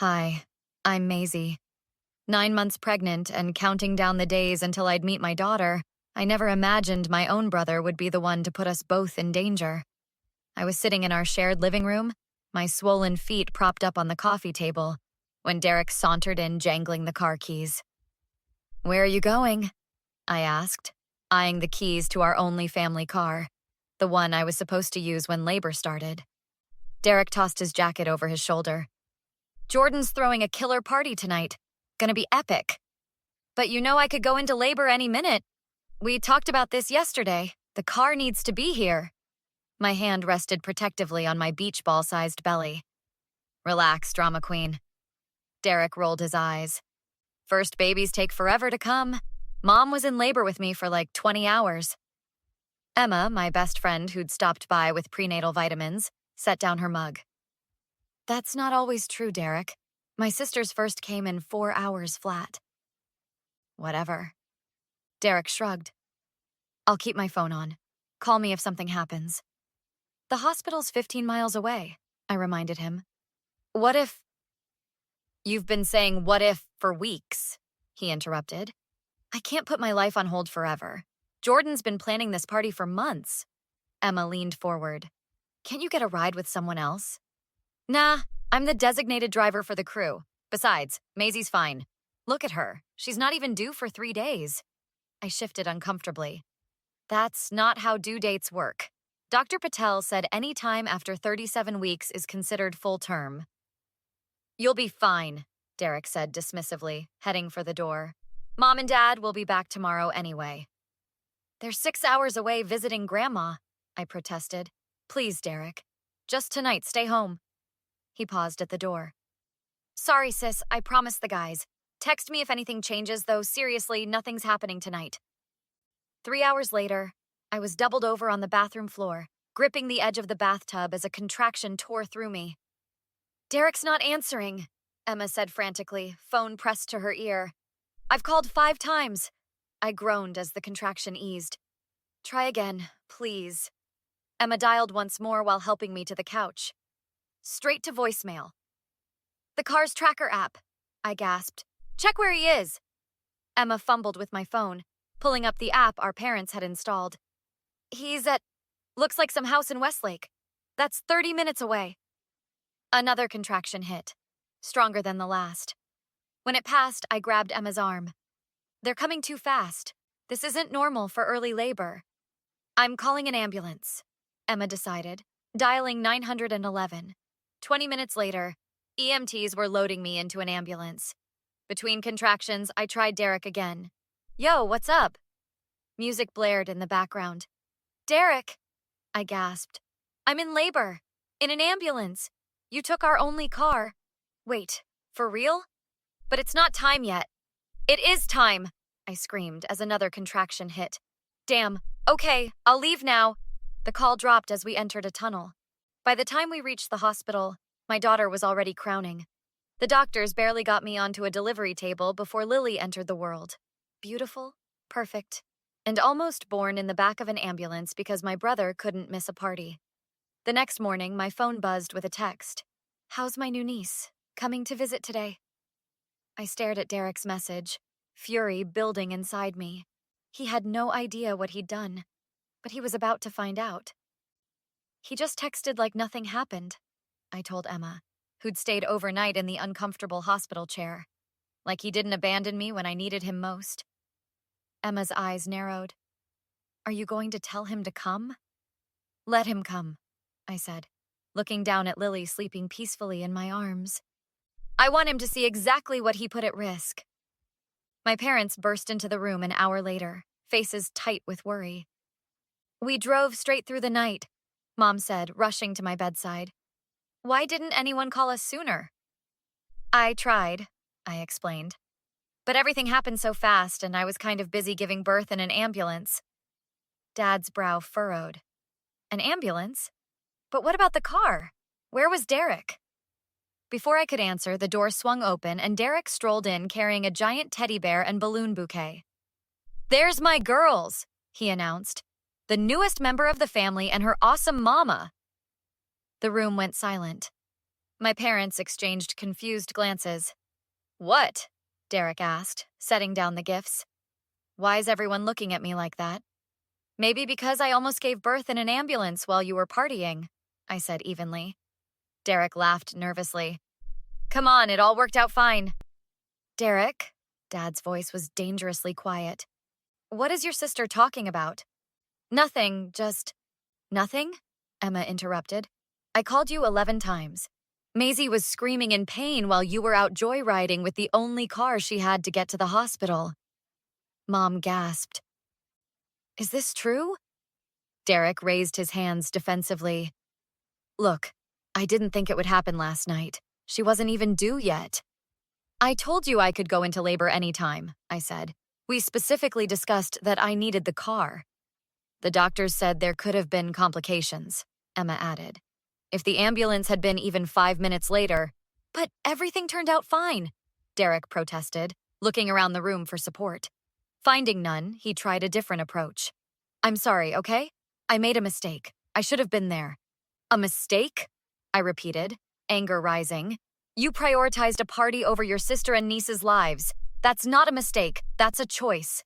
Hi, I'm Maisie. 9 months pregnant and counting down the days until I'd meet my daughter, I never imagined my own brother would be the one to put us both in danger. I was sitting in our shared living room, my swollen feet propped up on the coffee table, when Derek sauntered in jangling the car keys. "Where are you going?" I asked, eyeing the keys to our only family car, the one I was supposed to use when labor started. Derek tossed his jacket over his shoulder. "Jordan's throwing a killer party tonight. Gonna be epic. But you know I could go into labor any minute. We talked about this yesterday. The car needs to be here." My hand rested protectively on my beach ball-sized belly. "Relax, drama queen." Derek rolled his eyes. "First babies take forever to come. Mom was in labor with me for like 20 hours. Emma, my best friend who'd stopped by with prenatal vitamins, set down her mug. "That's not always true, Derek. My sister's first came in 4 hours flat." "Whatever." Derek shrugged. "I'll keep my phone on. Call me if something happens." "The hospital's 15 miles away," I reminded him. "What if—" "You've been saying what if for weeks," he interrupted. "I can't put my life on hold forever. Jordan's been planning this party for months." Emma leaned forward. "Can't you get a ride with someone else?" "Nah, I'm the designated driver for the crew. Besides, Maisie's fine. Look at her. She's not even due for 3 days." I shifted uncomfortably. "That's not how due dates work. Dr. Patel said any time after 37 weeks is considered full term." "You'll be fine," Derek said dismissively, heading for the door. "Mom and Dad will be back tomorrow anyway." "They're 6 hours away visiting Grandma," I protested. "Please, Derek. Just tonight, stay home." He paused at the door. "Sorry, sis, I promised the guys. Text me if anything changes, though seriously, nothing's happening tonight." 3 hours later, I was doubled over on the bathroom floor, gripping the edge of the bathtub as a contraction tore through me. "Derek's not answering," Emma said frantically, phone pressed to her ear. "I've called 5 times." I groaned as the contraction eased. "Try again, please." Emma dialed once more while helping me to the couch. Straight to voicemail. "The car's tracker app," I gasped. "Check where he is." Emma fumbled with my phone, pulling up the app our parents had installed. "He's at, looks like some house in Westlake. That's 30 minutes away." Another contraction hit, stronger than the last. When it passed, I grabbed Emma's arm. "They're coming too fast. This isn't normal for early labor." "I'm calling an ambulance," Emma decided, dialing 911. 20 minutes later, EMTs were loading me into an ambulance. Between contractions, I tried Derek again. "Yo, what's up?" Music blared in the background. "Derek," I gasped. "I'm in labor. In an ambulance. You took our only car." "Wait, for real? But it's not time yet." "It is time," I screamed as another contraction hit. "Damn. Okay, I'll leave now." The call dropped as we entered a tunnel. By the time we reached the hospital, my daughter was already crowning. The doctors barely got me onto a delivery table before Lily entered the world. Beautiful, perfect, and almost born in the back of an ambulance because my brother couldn't miss a party. The next morning, my phone buzzed with a text. "How's my new niece? Coming to visit today?" I stared at Derek's message, fury building inside me. He had no idea what he'd done, but he was about to find out. "He just texted like nothing happened," I told Emma, who'd stayed overnight in the uncomfortable hospital chair. "Like he didn't abandon me when I needed him most." Emma's eyes narrowed. "Are you going to tell him to come?" "Let him come," I said, looking down at Lily sleeping peacefully in my arms. "I want him to see exactly what he put at risk." My parents burst into the room an hour later, faces tight with worry. "We drove straight through the night," Mom said, rushing to my bedside. "Why didn't anyone call us sooner?" "I tried," I explained. "But everything happened so fast, and I was kind of busy giving birth in an ambulance." Dad's brow furrowed. "An ambulance? But what about the car? Where was Derek?" Before I could answer, the door swung open and Derek strolled in carrying a giant teddy bear and balloon bouquet. "There's my girls," he announced. "The newest member of the family and her awesome mama." The room went silent. My parents exchanged confused glances. What? Derek asked, setting down the gifts. Why is everyone looking at me like that? Maybe because I almost gave birth in an ambulance while you were partying, I said evenly. Derek laughed nervously. Come on, it all worked out fine. Derek, Dad's voice was dangerously quiet. What is your sister talking about? Nothing, just… Nothing? Emma interrupted. I called you 11 times. Maisie was screaming in pain while you were out joyriding with the only car she had to get to the hospital. Mom gasped. Is this true? Derek raised his hands defensively. Look, I didn't think it would happen last night. She wasn't even due yet. I told you I could go into labor anytime, I said. We specifically discussed that I needed the car. The doctors said there could have been complications, Emma added. If the ambulance had been even 5 minutes later… But everything turned out fine, Derek protested, looking around the room for support. Finding none, he tried a different approach. I'm sorry, okay? I made a mistake. I should have been there. A mistake? I repeated, anger rising. You prioritized a party over your sister and niece's lives. That's not a mistake. That's a choice.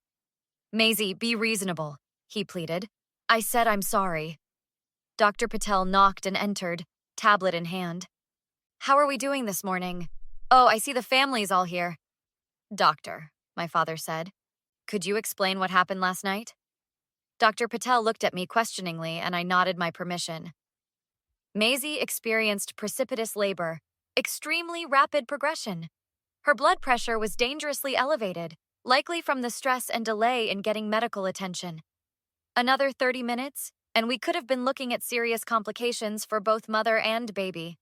Maisie, be reasonable, he pleaded. I said I'm sorry. Dr. Patel knocked and entered, tablet in hand. How are we doing this morning? Oh, I see the family's all here. Doctor, my father said. Could you explain what happened last night? Dr. Patel looked at me questioningly, and I nodded my permission. Maisie experienced precipitous labor, extremely rapid progression. Her blood pressure was dangerously elevated, likely from the stress and delay in getting medical attention. Another 30 minutes, and we could have been looking at serious complications for both mother and baby.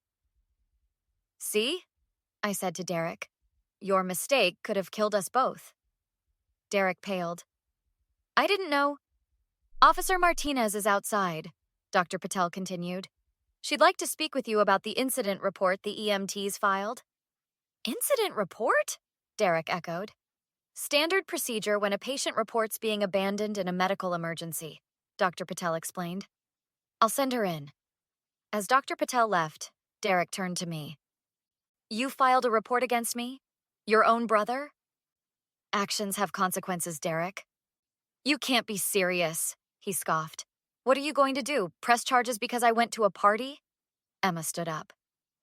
See? I said to Derek. Your mistake could have killed us both. Derek paled. I didn't know. Officer Martinez is outside, Dr. Patel continued. She'd like to speak with you about the incident report the EMTs filed. Incident report? Derek echoed. Standard procedure when a patient reports being abandoned in a medical emergency, Dr. Patel explained. I'll send her in. As Dr. Patel left, Derek turned to me. You filed a report against me? Your own brother? Actions have consequences, Derek. You can't be serious, he scoffed. What are you going to do, press charges because I went to a party? Emma stood up.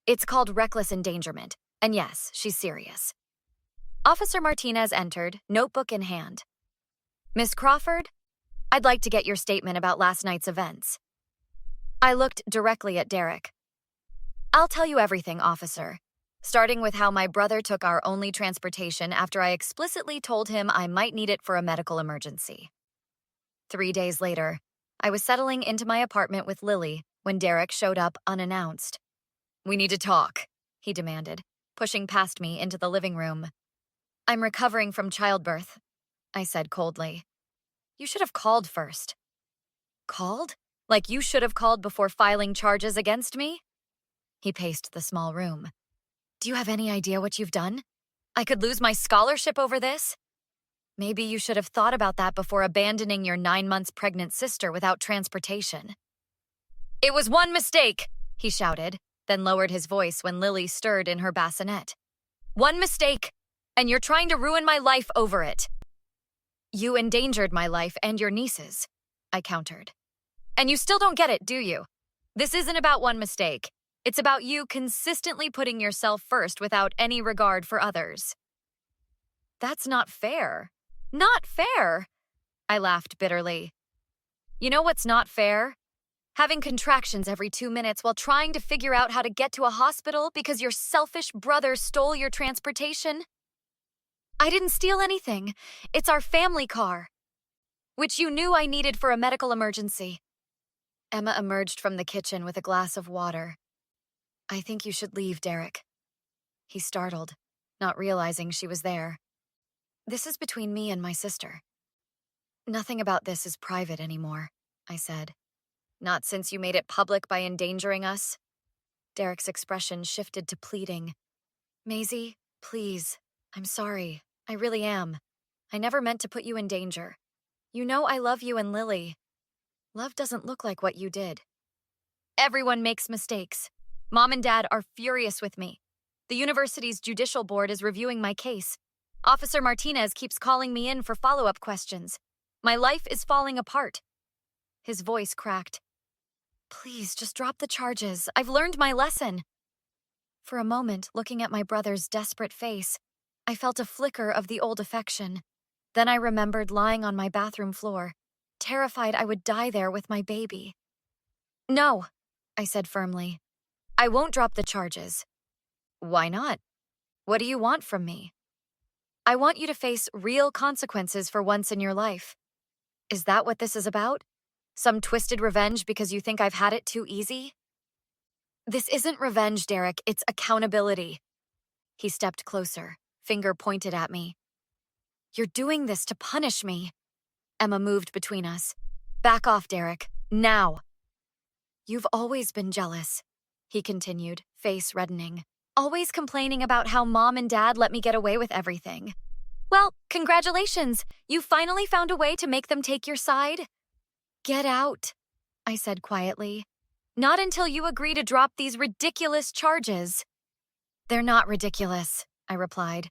It's called reckless endangerment, and yes, she's serious. Officer Martinez entered, notebook in hand. Miss Crawford, I'd like to get your statement about last night's events. I looked directly at Derek. I'll tell you everything, officer, starting with how my brother took our only transportation after I explicitly told him I might need it for a medical emergency. 3 days later, I was settling into my apartment with Lily when Derek showed up unannounced. We need to talk, he demanded, pushing past me into the living room. I'm recovering from childbirth, I said coldly. You should have called first. Called? Like you should have called before filing charges against me? He paced the small room. Do you have any idea what you've done? I could lose my scholarship over this? Maybe you should have thought about that before abandoning your 9 months pregnant sister without transportation. It was one mistake, he shouted, then lowered his voice when Lily stirred in her bassinet. One mistake, and you're trying to ruin my life over it. You endangered my life and your niece's, I countered. And you still don't get it, do you? This isn't about one mistake. It's about you consistently putting yourself first without any regard for others. That's not fair. Not fair, I laughed bitterly. You know what's not fair? Having contractions every 2 minutes while trying to figure out how to get to a hospital because your selfish brother stole your transportation. I didn't steal anything. It's our family car, which you knew I needed for a medical emergency. Emma emerged from the kitchen with a glass of water. I think you should leave, Derek. He startled, not realizing she was there. This is between me and my sister. Nothing about this is private anymore, I said. Not since you made it public by endangering us? Derek's expression shifted to pleading. Maisie, please. I'm sorry. I really am. I never meant to put you in danger. You know I love you and Lily. Love doesn't look like what you did. Everyone makes mistakes. Mom and Dad are furious with me. The university's judicial board is reviewing my case. Officer Martinez keeps calling me in for follow-up questions. My life is falling apart. His voice cracked. Please, just drop the charges. I've learned my lesson. For a moment, looking at my brother's desperate face, I felt a flicker of the old affection. Then I remembered lying on my bathroom floor, terrified I would die there with my baby. No, I said firmly. I won't drop the charges. Why not? What do you want from me? I want you to face real consequences for once in your life. Is that what this is about? Some twisted revenge because you think I've had it too easy? This isn't revenge, Derek. It's accountability. He stepped closer, finger pointed at me. You're doing this to punish me. Emma moved between us. Back off, Derek. Now. You've always been jealous, he continued, face reddening. Always complaining about how Mom and Dad let me get away with everything. Well, congratulations. You finally found a way to make them take your side. Get out, I said quietly. Not until you agree to drop these ridiculous charges. They're not ridiculous, I replied.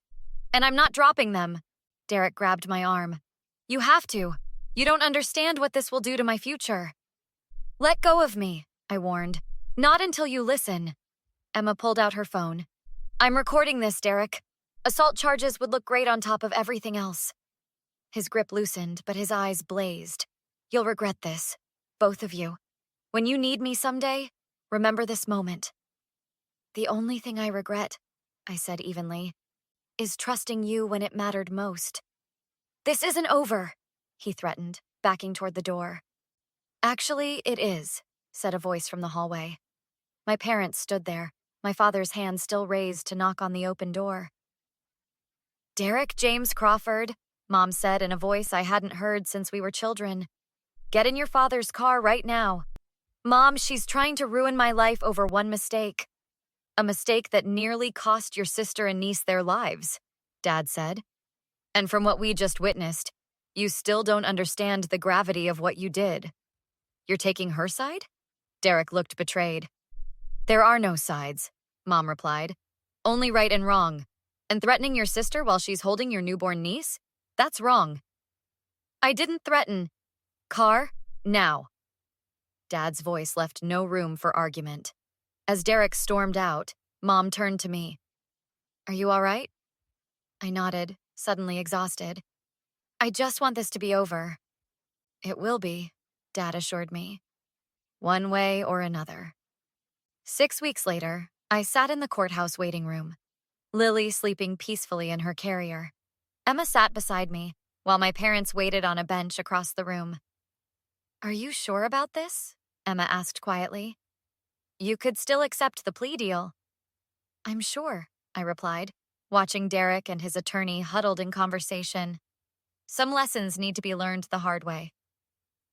And I'm not dropping them. Derek grabbed my arm. You have to. You don't understand what this will do to my future. Let go of me, I warned. Not until you listen. Emma pulled out her phone. I'm recording this, Derek. Assault charges would look great on top of everything else. His grip loosened, but his eyes blazed. You'll regret this. Both of you. When you need me someday, remember this moment. The only thing I regret, I said evenly, is trusting you when it mattered most. This isn't over, he threatened, backing toward the door. Actually, it is, said a voice from the hallway. My parents stood there, my father's hand still raised to knock on the open door. Derek James Crawford, Mom said in a voice I hadn't heard since we were children. Get in your father's car right now. Mom, she's trying to ruin my life over one mistake. A mistake that nearly cost your sister and niece their lives, Dad said. And from what we just witnessed, you still don't understand the gravity of what you did. You're taking her side? Derek looked betrayed. There are no sides, Mom replied. Only right and wrong. And threatening your sister while she's holding your newborn niece? That's wrong. I didn't threaten. Car, now. Dad's voice left no room for argument. As Derek stormed out, Mom turned to me. Are you all right? I nodded, suddenly exhausted. I just want this to be over. It will be, Dad assured me. One way or another. 6 weeks later, I sat in the courthouse waiting room, Lily sleeping peacefully in her carrier. Emma sat beside me, while my parents waited on a bench across the room. Are you sure about this? Emma asked quietly. You could still accept the plea deal. I'm sure, I replied, watching Derek and his attorney huddled in conversation. Some lessons need to be learned the hard way.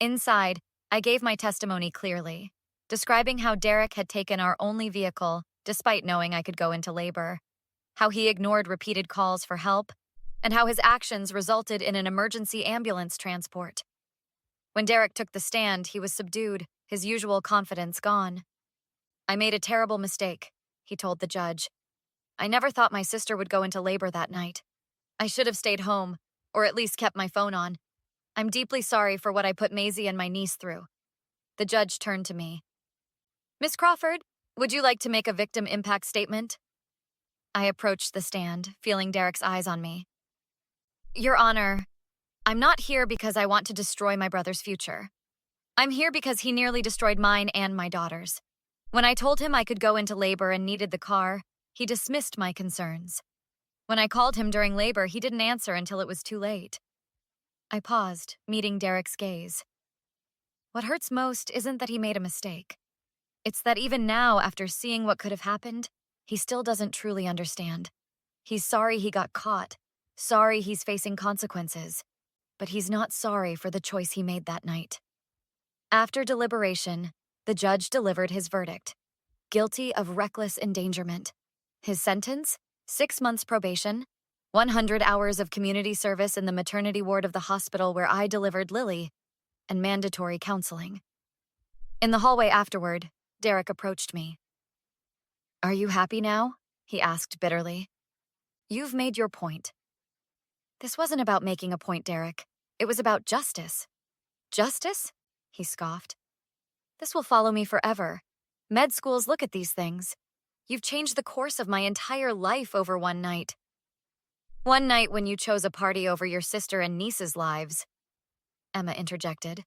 Inside, I gave my testimony clearly, describing how Derek had taken our only vehicle, despite knowing I could go into labor, how he ignored repeated calls for help, and how his actions resulted in an emergency ambulance transport. When Derek took the stand, he was subdued, his usual confidence gone. I made a terrible mistake, he told the judge. I never thought my sister would go into labor that night. I should have stayed home, or at least kept my phone on. I'm deeply sorry for what I put Maisie and my niece through. The judge turned to me. Miss Crawford, would you like to make a victim impact statement? I approached the stand, feeling Derek's eyes on me. Your Honor, I'm not here because I want to destroy my brother's future. I'm here because he nearly destroyed mine and my daughter's. When I told him I could go into labor and needed the car, he dismissed my concerns. When I called him during labor, he didn't answer until it was too late. I paused, meeting Derek's gaze. What hurts most isn't that he made a mistake. It's that even now, after seeing what could have happened, he still doesn't truly understand. He's sorry he got caught, sorry he's facing consequences, but he's not sorry for the choice he made that night. After deliberation, the judge delivered his verdict. Guilty of reckless endangerment. His sentence, 6 months probation, 100 hours of community service in the maternity ward of the hospital where I delivered Lily, and mandatory counseling. In the hallway afterward, Derek approached me. Are you happy now? He asked bitterly. You've made your point. This wasn't about making a point, Derek. It was about justice. Justice? He scoffed. This will follow me forever. Med schools look at these things. You've changed the course of my entire life over one night. One night when you chose a party over your sister and niece's lives, Emma interjected.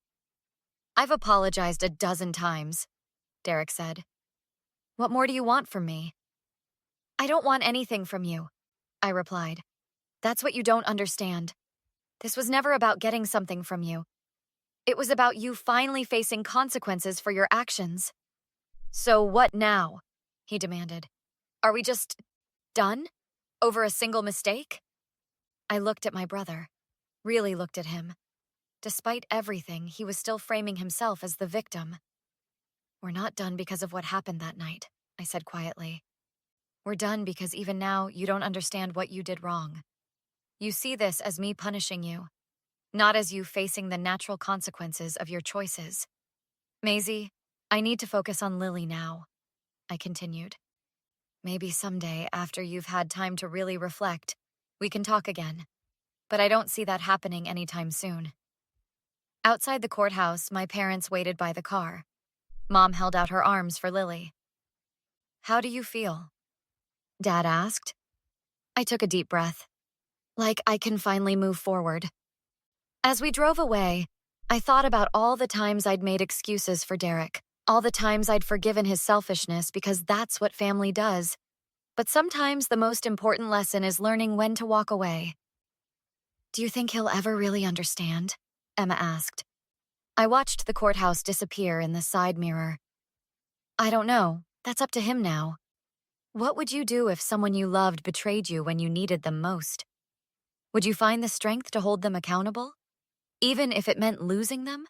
I've apologized a dozen times, Derek said. What more do you want from me? I don't want anything from you, I replied. That's what you don't understand. This was never about getting something from you. It was about you finally facing consequences for your actions. So what now? He demanded. Are we just done? Over a single mistake? I looked at my brother, really looked at him. Despite everything, he was still framing himself as the victim. We're not done because of what happened that night, I said quietly. We're done because even now you don't understand what you did wrong. You see this as me punishing you, not as you facing the natural consequences of your choices. Maisie, I need to focus on Lily now, I continued. Maybe someday, after you've had time to really reflect, we can talk again. But I don't see that happening anytime soon. Outside the courthouse, my parents waited by the car. Mom held out her arms for Lily. How do you feel? Dad asked. I took a deep breath. Like I can finally move forward. As we drove away, I thought about all the times I'd made excuses for Derek, all the times I'd forgiven his selfishness because that's what family does. But sometimes the most important lesson is learning when to walk away. Do you think he'll ever really understand? Emma asked. I watched the courthouse disappear in the side mirror. I don't know. That's up to him now. What would you do if someone you loved betrayed you when you needed them most? Would you find the strength to hold them accountable? Even if it meant losing them?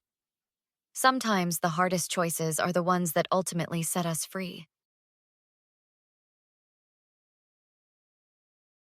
Sometimes the hardest choices are the ones that ultimately set us free.